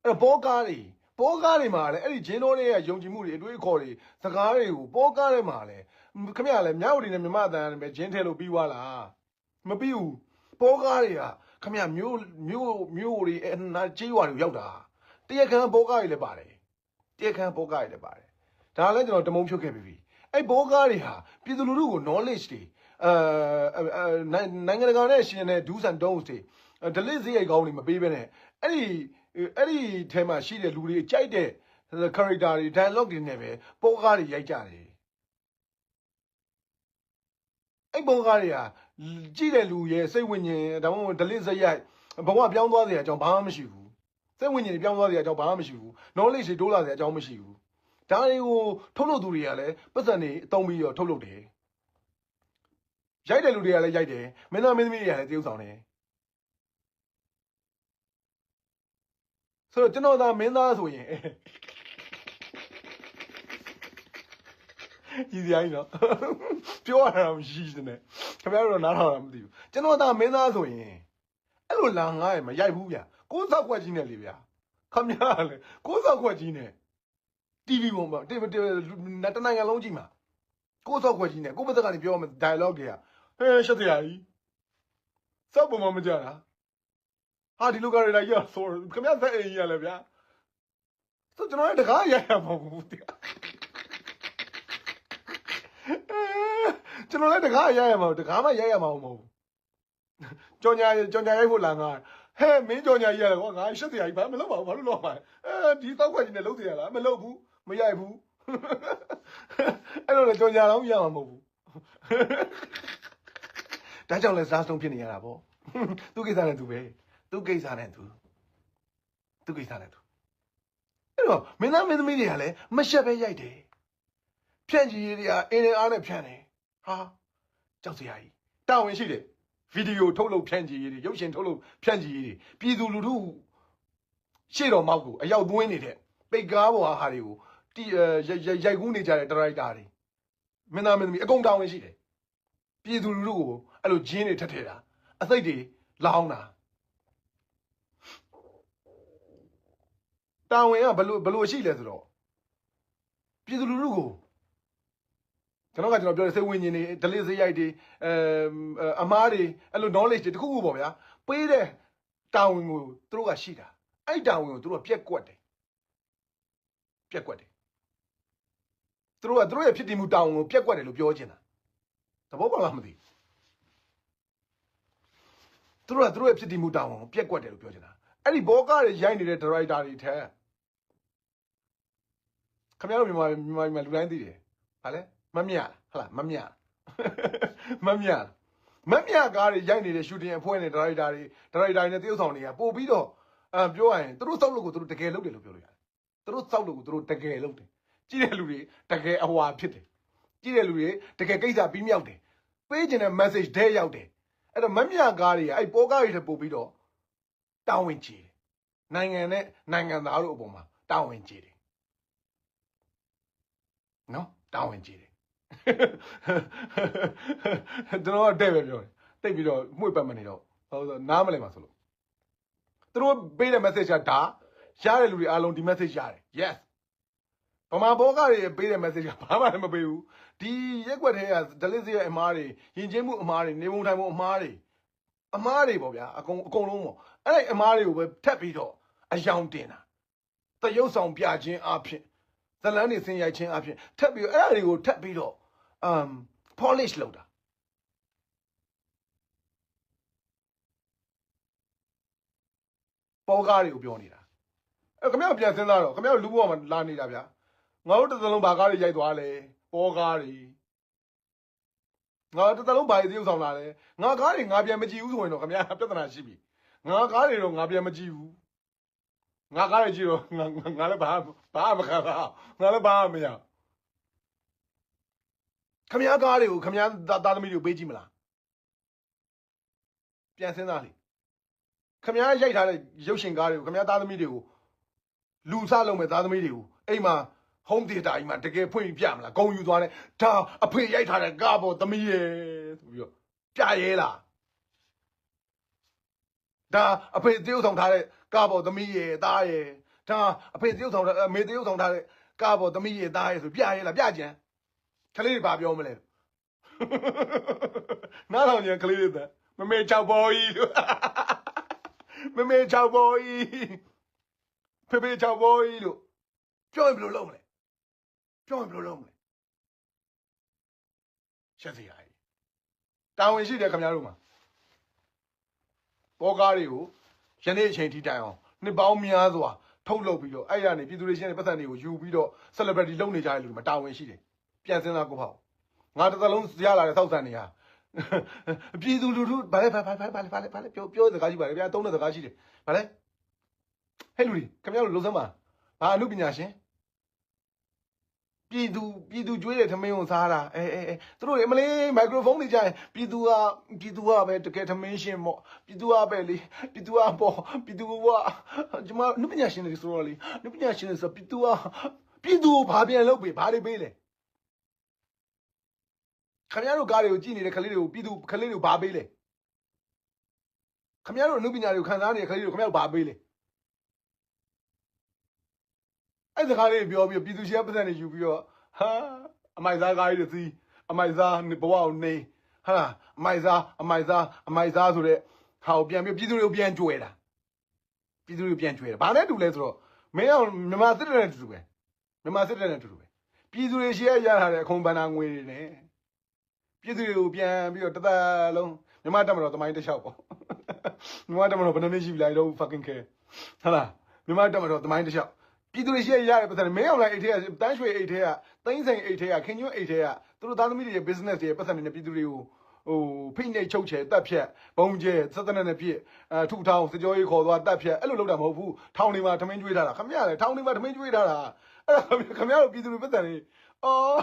အဲ့တော့ပေါ်ကားတွေမှာလည်းအဲ့ဒီဂျင်းတော်တွေရဲ့ယုံကြည်မှုတွေအတွေးအခေါ်တွေစကားတွေကိုပေါ်ကားတွေမှာလည်းခင်ဗျာလည်းမြောက်ဒီနဲ့မြမအတန်နဲ့ပဲဂျင်းထဲလို့ပြီးသွားလားမပြီးဘူးပေါ်ကားတွေကခင်ဗျာမျိုးတွေအနာကြေးရွာတွေရောက်တာတရားခံပေါ်ကားတွေလည်းပါတယ်တရားခံပေါ်ကားတွေလည်းပါတယ်ဒါလည်းကျွန်တော်တမုံဖြုတ်ခဲ့ပြီအဲ့ပေါ်ကားတွေဟာပြည်သူလူထုကို knowledge တွေနိုင်ငံတကာနဲ့ရှင်တဲ့ do's and don'ts တွေ delete စရိတ်ကောင်းတွေမပေးဘဲနဲ့အဲ့ဒီထဲမှာရှိတဲ့လူတွေကြိုက်တဲ့ character တွေ dialogue တွေနဲ့ပဲပေါ်ကားတွေရိုက်ကြတယ်အဲ့ပေါ်ကားတွေကကြည့်တဲ့လူရဲ့စိတ်ဝိညာဉ်ဒါမှမဟုတ် delete စရိုက်ဘဝပြောင်းသွားစရာအကြောင်းဘာမှမရှိဘူးစိတ်ဝိညာဉ်တွေပြောင်းသွားစရာအကြောင်းဘာမှမရှိဘူး knowledge တွေတိုးလာစရာအကြောင်းမရှိဘူးဒါတွေကိုထုတ်လုပ်သူတွေကလည်းပတ်စံတွေအသုံးပြီးတော့ထုတ်လုပ်တယ်ရိုက်တဲ့လူတွေကလည်းရိုက်တယ်မင်းသားမင်းသမီးတွေကလည်းတရုပ်ဆောင်တယ်ဆိုတော့ကျွန်တော်သာမင်းသားဆိုရင်ဒီစရာကြီးနော်ပြောရတာမရှိစနဲ့ခင်ဗျားတို့နားထောင်တာမသိဘူးကျွန်တော်သာမင်းသားဆိုရင်အဲ့လိုလာငားရမရိုက်ဘူးဗျာကိုးဆောက်ခွက်ကြီးနဲ့လေဗျာခင်ဗျားလည်းကိုးဆောက်ခွက်ကြီးနဲ့ TV ပေါ်မှာတနိုင်ငံလုံးကြည့်မှာကိုးဆောက်ခွက်ကြီးနဲ့ကိုးပတ်သက်ကနေပြောမှ dialogue တွေကဟဲရှက်စရာကြီးစောက်ပေါ်မှာမကြတာဟာဒီလိုကတွေလိုက်ရဆိုခင်ဗျားသက်အိမ်ကြီးရလဲဗျာဆိုကျွန်တော်လည်းတကားရိုက်ရမှာဘူးတရားကျွန်တော်လည်းတကားရိုက်ရမှာတကားမှရိုက်ရမှာမဟုတ်ဘူးကြောင်ညာရိုက်ဖို့လာငါဟဲ့မင်းကြောင်ညာကြီးရလဲကွာငါရှက်စရာကြီးဘာမလုပ်ပါဘူးဘာလို့လုပ်ပါဒီတောက်ခွက်ကြီးနဲ့လုပ်စရာလားမလုပ်ဘူးမရိုက်ဘူးအဲ့လိုလေကြောင်ညာတော့ရမှာမဟုတ်ဘူးဒါကြောင့်လဲစားဆုံးဖြစ်နေရတာပေါ့သူကိစ္စနဲ့သူပဲသူကိစ္စနဲ့သူကိစ္စနဲ့သူအဲ့တော့မင်းသားမင်းသမီးတွေကလည်းမရှက်ပဲရိုက်တယ်ဖြန့်ကြည့်ရည်တွေကအင်းအားနဲ့ဖြန့်တယ်ဟာကြောက်စရာကြီးတာဝန်ရှိတယ်ဗီဒီယိုထုတ်လုပ်ဖြန့်ကြည့်ရည်တွေရုပ်ရှင်ထုတ်လုပ်ဖြန့်ကြည့်ရည်တွေပြည်သူလူထုရှေ့တော်မောက်ကိုအရောက်သွင်းနေတဲ့ပိတ်ကားပေါ်ဟာတွေကိုရိုက်ကူးနေကြတဲ့ဒရိုက်တာတွေမင်းသားမင်းသမီးအကုန်တာဝန်ရှိတယ်ပြည်သူလူထုကိုအဲ့လိုဂျင်းတွေထက်ထဲတာအသိတွေလောင်းတာတာဝန်ကဘလို့ရှိလဲဆိုတော့ပြည်သူလူထုကိုကျွန်တော်ပြောတဲ့စိတ်ဝိညာဉ်တွေ delete စရိုက်တွေအမားတွေအဲ့လို knowledge တွေတခုခုပေါ့ဗျာပေးတဲ့တာဝန်ကိုသူတို့ကရှိတာအဲ့တာဝန်ကိုသူတို့ကပြက်ကွက်တယ်သူတို့ရဲ့ဖြစ်တည်မှုတာဝန်ကိုပြက်ကွက်တယ်လို့ပြောချင်တာသဘောပေါက်လားမသိသူတို့ရဲ့ဖြစ်တည်မှုတာဝန်ကိုပြက်ကွက်တယ်လို့ပြောချင်တာအဲ့ဒီဘောကားတွေရိုက်နေတဲ့ director တွေထက်ခင်ဗျားတို့မြန်မာလူတိုင်းသိတယ်ဟာလဲမမြဟုတ်လားမမြကားတွေရိုက်နေတဲ့ shooting အဖွဲ့နဲ့ director တွေနဲ့တရုပ်ဆောင်တွေကပို့ပြီးတော့ပြောရရင်သူတို့စောက်လို့ကိုသူတို့တကယ်လုပ်တယ်လို့ပြောလို့ရတယ်သူတို့စောက်လို့ကိုသူတို့တကယ်လုပ်တယ်ကြည့်တဲ့လူတွေတကယ်အဟွာဖြစ်တယ်ကြည့်တဲ့လူတွေတကယ်ကိစ္စပြီးမြောက်တယ်ပေးခြင်းတဲ့ message ထဲရောက်တယ်အဲ့တော့မမြကားတွေကအဲ့ပေါ်ကားတွေထပ်ပို့ပြီးတော့တာဝန်ကြီးတယ်နိုင်ငံနဲ့နိုင်ငံသားတို့အပေါ်မှာတာဝန်ကြီးတယ်နော်တာဝန်ကြီးတယ်ကျွန်တော်ကတဲ့ပဲပြောတယ်တိတ်ပြီးတော့မှု့ပတ်မနေတော့ဘာလို့နားမလဲမှာဆိုလို့သူတို့ပေးတဲ့ message ကဒါရတဲ့လူတွေအားလုံးဒီ message ရတယ် yes ဗမာဘောကတွေပေးတဲ့ message ကဘာမှလည်းမပေးဘူးဒီရက်ွက်ထဲက delete ရဲ့အမားတွေယဉ်ကျေးမှုအမားတွေနေပုံထိုင်ပုံအမားတွေပေါ့ဗျာအကုန်လုံးပေါ့အဲ့ဒီအမားတွေကိုပဲထပ်ပြီးတော့အယောင်တင်တာတရုပ်ဆောင်ပြခြင်းအဖြစ်ဇလန်းတွေဆင်းရိုက်ခြင်းအဖြစ်ထပ်ပြီးတော့အဲ့ဒါတွေကိုထပ်ပြီးတော့polish လုပ်တာပေါ်ကားတွေကိုပြောနေတာအဲ့ခင်ဗျားပြန်စဉ်းစားတော့ခင်ဗျားလူဘဝမှာလာနေတာဗျာငါတို့တစ်သလုံးဘာကားတွေရိုက်သွားလဲပေါ်ကားတွေငါတစ်သလုံးဘာတွေသရုပ်ဆောင်လာလဲငါကားတွေငါပြန်မကြည့်ဘူးဆိုရင်တော့ခင်ဗျားပြဿနာရှိပြီငါကားတွေတော့ငါပြန်မကြည့်ဘူးငါကားတွေကြည့်တော့ငါလည်းဘာမခံတာငါလည်းဘာမရခမ ्या ကားတွေကိုခမ ्या သားသမီးတွေကိုပေးကြည့်မလားပြန်စဉ်းစားလေခမ ्या ရိုက်ထားတဲ့ရုပ်ရှင်ကားတွေကိုခမ ्या သားသမီးတွေကိုလူစားလုံးမဲ့သားသမီးတွေကိုအိမ်မှာ home theater ကြီးမှာတကယ်ဖွင့်ပြမလားဂုံယူသွားတယ်ဒါအဖေရိုက်ထားတဲ့ကားပေါ်သမီးရဲ့ဆိုပြီးတော့ပြရဲလားဒါအဖေသရုပ်ဆောင်ထားတဲ့ကားပေါ်သမီးရဲ့သားရဲ့ ဒါအဖေတရုပ်ဆောင်အမေတရုပ်ဆောင်ထားတဲ့ကားပေါ်သမီးရဲ့သားရဲ့ဆိုပြရဲလားပြကြံကလေးတွေဘာပြောမလဲနားထောင်ကြံကလေးတွေမမေချောက်ပေါ်ကြီးလို့မမေချောက်ပေါ်ကြီးဖေဖေချောက်ပေါ်ကြီးလို့ပြောရင်ဘယ်လိုလုပ်မလဲပြောရင်ဘယ်လိုလုပ်မလဲရှက်စရာကြီးတာဝန်ရှိတယ်ခင်ဗျားတို့မှာဘောကားတွေကိုယနေ့အချိန်ထိတိုင်အောင်နှစ်ပေါင်းများစွာထုတ်လုပ်ပြီးတော့အဲ့ရနေပြည်သူတွေရှင်းတဲ့ပတ်သက်တွေကိုယူပြီးတော့ celebrity လုပ်နေကြတဲ့လူတွေမှာတာဝန်ရှိတယ်ပြန်စင်းသားကိုပေါ့ငါတစ်သက်လုံးရလာတဲ့စောက်ဆန်နေဟာပြည်သူလူထုဗါလဲပြောစကားရှိပါလေဗျာသုံးတဲ့စကားရှိတယ်ဗါလဲဟဲ့လူတွေခင်ဗျားတို့လုံစမ်းပါဘာအမှုပညာရှင်ပြည်သူကျွေးတဲ့ထမင်းကိုစားတာသူတို့အမလေးမိုက်ခရိုဖုန်းတွေကြရင်ပြည်သူကပဲတကယ်ထမင်းရှင်ပေါ့ပြည်သူကပဲလေပြည်သူကပေါ့ပြည်သူကကျွန်မနုပညာရှင်တွေဆိုတော့လေနုပညာရှင်တွေဆိုပြည်သူကိုဘာပြန်လုပ်ပေးဘာတွေပေးလဲခင်ဗျားတို့ကားတွေကိုကြည့်နေတဲ့ခလေးတွေကိုပြည်သူခလေးတွေကိုဘာပေးလဲခင်ဗျားတို့အနုပညာတွေကိုခံစားနေတဲ့ခလေးတွေကိုခင်ဗျားတို့ဘာပေးလဲအဲ့စကားလေးပြောပြီးပြည်သူရှေ့ပတ်သက်နေယူပြီးတော့ဟာအမိုက်စားကားကြီးတွေစီးအမိုက်စားဘဝကိုနေဟာအမိုက်စားဆိုတဲ့ဟာကိုပြန်ပြီးပြည်သူတွေကိုပြန်ကြွယ်တာပြည်သူတွေပြန်ကြွယ်တာဘာနဲ့တူလဲဆိုတော့မင်းအောင်မြန်မာစစ်တပ်နဲ့တူပဲမြန်မာစစ်တပ်နဲ့တူပဲပြည်သူတွေရှေ့ရထားတဲ့အခွန်ဘဏ္ဍာငွေတွေနဲ့ပြည်သူတွေကိုပြန်ပြီးတော့တသက်လုံးမြန်မာတပ်မတော်သမိုင်းတစ်လျှောက်ပေါ့မြန်မာတပ်မတော်ဘယ်နှနှစ်ရှိပြီလဲတော့ fucking care ဟာလားမြန်မာတပ်မတော်သမိုင်းတစ်လျှောက်ပြည်သူတွေရှေ့ရတဲ့ပတ်သက်မင်းအောင်လိုက်အိတ်ထဲကတန်းရွှေအိတ်ထဲကသိန်းဆိုင်အိတ်ထဲကခင်ကျွန်းအိတ်ထဲကသူတို့သားသမီးတွေရဲ့ business တွေပတ်သက်နေတဲ့ပြည်သူတွေကိုဖိနှိပ်ချုပ်ချယ်တက်ဖြတ်ဘုံကျဲစက်တနက်နဲ့ပြည့်ထုထောင်စကြောရေးခေါ်သွားတက်ဖြတ်အဲ့လိုလုပ်တာမဟုတ်ဘူးထောင်တွေမှာထမင်းကျွေးထားတာခမရလေထောင်တွေမှာထမင်းကျွေးထားတာအဲ့ဒါခမရတို့ပြည်သူတွေပတ်သက်နေအော်